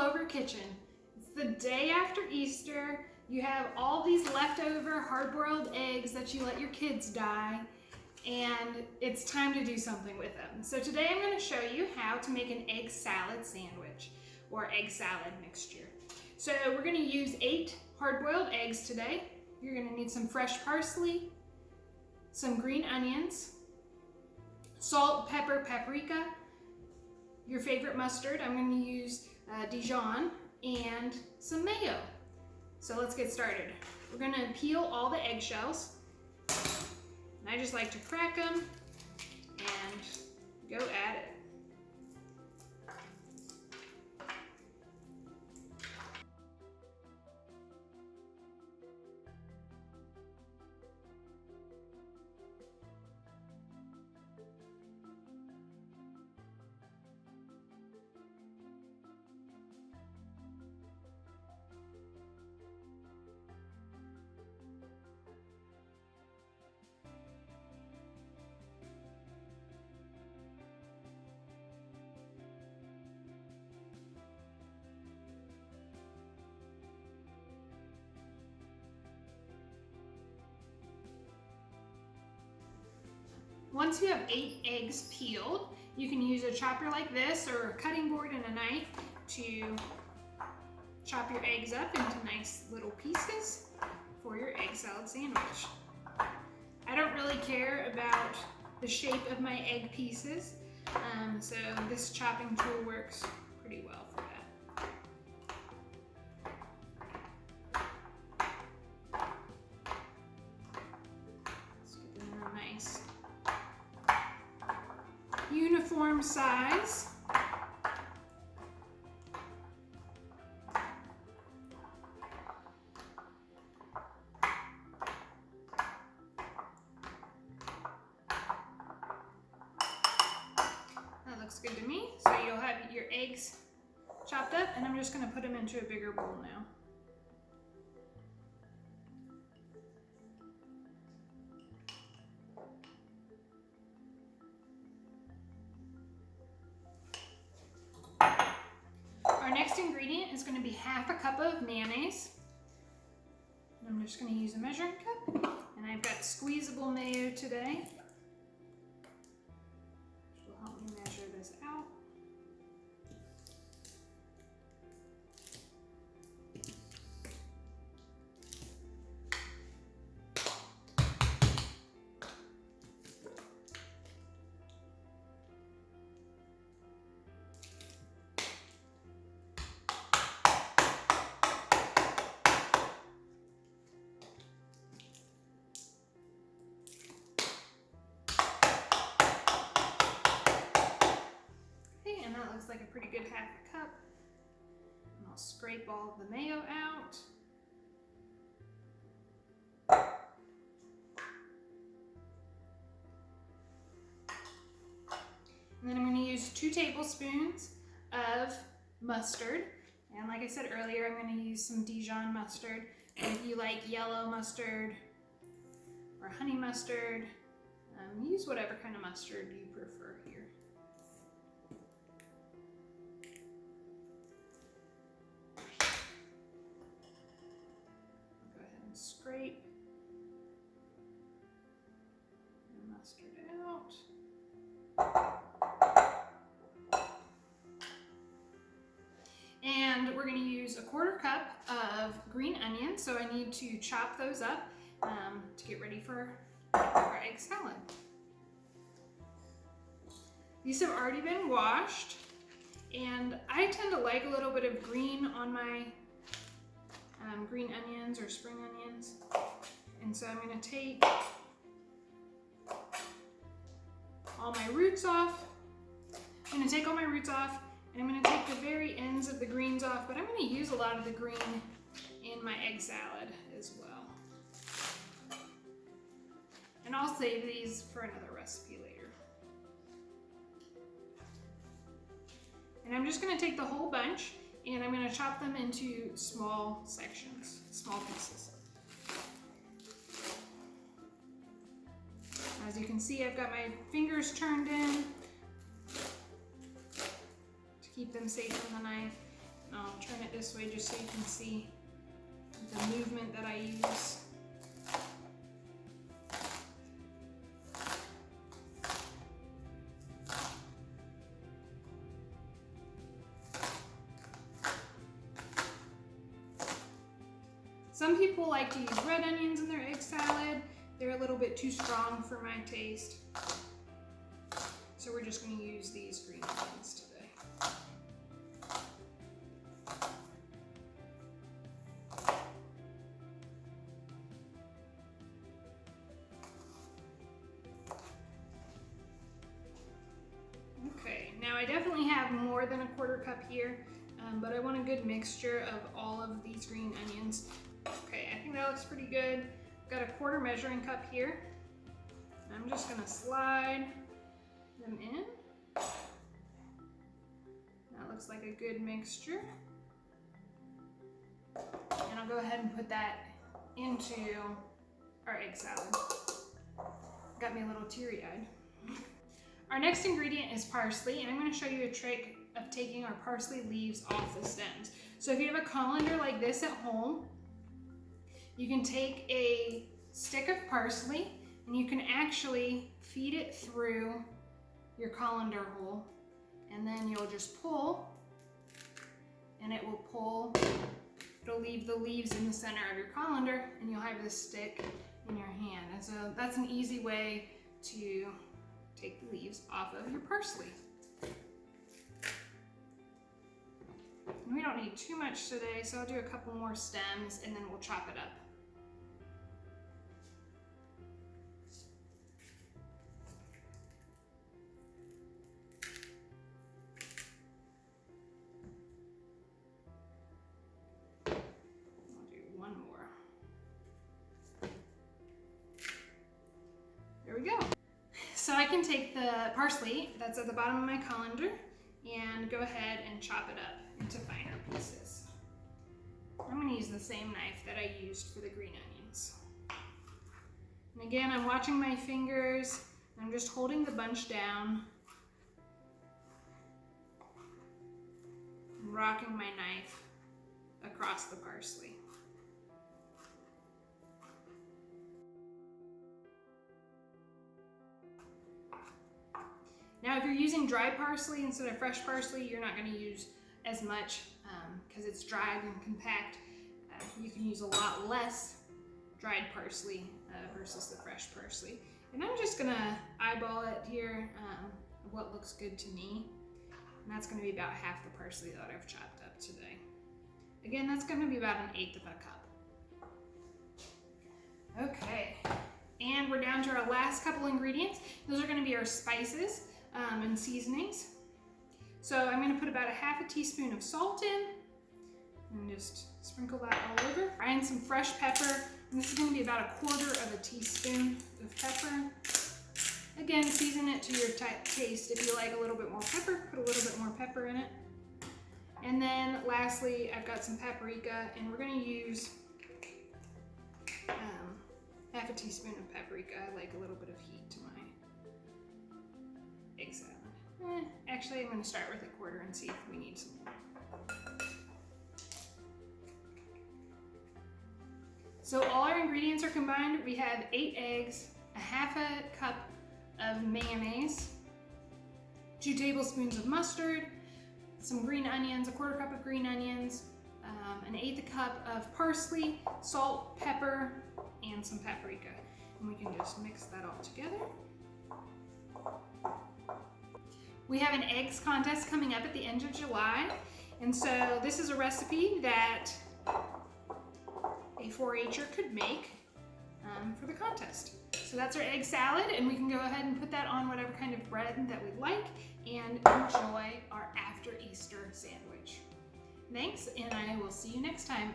Clover Kitchen. It's the day after Easter. You have all these leftover hard-boiled eggs that you let your kids die, and it's time to do something with them. So today I'm going to show you how to make an egg salad sandwich or egg salad mixture. So we're going to use 8 hard-boiled eggs today. You're going to need some fresh parsley, some green onions, salt, pepper, paprika, your favorite mustard. I'm going to use Dijon, and some mayo. So let's get started. We're going to peel all the eggshells. And I just like to crack them and go at it. Once you have 8 eggs peeled, you can use a chopper like this or a cutting board and a knife to chop your eggs up into nice little pieces for your egg salad sandwich. I don't really care about the shape of my egg pieces, so this chopping tool works pretty well for that. Uniform size. That looks good to me. So you'll have your eggs chopped up, and I'm just going to put them into a bigger bowl now. Our next ingredient is going to be half a cup of mayonnaise. I'm just going to use a measuring cup, and I've got squeezable mayo today, which will help me measure this out. That looks like a pretty good half a cup. And I'll scrape all of the mayo out. And then I'm going to use 2 tablespoons of mustard. And like I said earlier, I'm going to use some Dijon mustard. And if you like yellow mustard or honey mustard, use whatever kind of mustard you prefer here. Scrape the mustard out. And we're going to use a 1/4 cup of green onions, so I need to chop those up to get ready for our egg salad. These have already been washed, and I tend to like a little bit of green on my green onions or spring onions. And so I'm going to take all my roots off. I'm going to take all my roots off, and I'm going to take the very ends of the greens off, but I'm going to use a lot of the green in my egg salad as well. And I'll save these for another recipe later. And I'm just going to take the whole bunch, and I'm going to chop them into small sections, small pieces. As you can see, I've got my fingers turned in to keep them safe from the knife. I'll turn it this way just so you can see the movement that I use. Some people like to use red onions in their egg salad. They're a little bit too strong for my taste. So we're just going to use these green onions today. Okay, now I definitely have more than a quarter cup here, but I want a good mixture of all of these green onions. Okay, I think that looks pretty good. Got a quarter measuring cup here. I'm just gonna slide them in. That looks like a good mixture. And I'll go ahead and put that into our egg salad. Got me a little teary-eyed. Our next ingredient is parsley, and I'm gonna show you a trick of taking our parsley leaves off the stems. So if you have a colander like this at home, you can take a stick of parsley and you can actually feed it through your colander hole, and then you'll just pull and it will pull. It'll leave the leaves in the center of your colander and you'll have this stick in your hand. And so that's an easy way to take the leaves off of your parsley. And we don't need too much today, so I'll do a couple more stems and then we'll chop it up. There we go. So I can take the parsley that's at the bottom of my colander and go ahead and chop it up into finer pieces. I'm going to use the same knife that I used for the green onions. And again, I'm watching my fingers. I'm just holding the bunch down, and rocking my knife across the parsley. Now, if you're using dry parsley instead of fresh parsley, you're not going to use as much because it's dried and compact. You can use a lot less dried parsley versus the fresh parsley. And I'm just going to eyeball it here, what looks good to me. And that's going to be about half the parsley that I've chopped up today. Again, that's going to be about 1/8 of a cup. Okay, and we're down to our last couple ingredients. Those are going to be our spices and seasonings. So I'm going to put about 1/2 teaspoon of salt in and just sprinkle that all over. And some fresh pepper. And this is going to be about 1/4 teaspoon of pepper. Again, season it to your taste. If you like a little bit more pepper, put a little bit more pepper in it. And then lastly, I've got some paprika, and we're going to use 1/2 teaspoon of paprika. I like a little bit of heat to my egg salad. Actually, I'm going to start with 1/4 and see if we need some more. So all our ingredients are combined. We have 8 eggs, 1/2 cup of mayonnaise, 2 tablespoons of mustard, some green onions, 1/4 cup of green onions, 1/8 cup of parsley, salt, pepper, and some paprika. And we can just mix that all together. We have an eggs contest coming up at the end of July. And so this is a recipe that a 4-H'er could make for the contest. So that's our egg salad, and we can go ahead and put that on whatever kind of bread that we like and enjoy our after Easter sandwich. Thanks, and I will see you next time.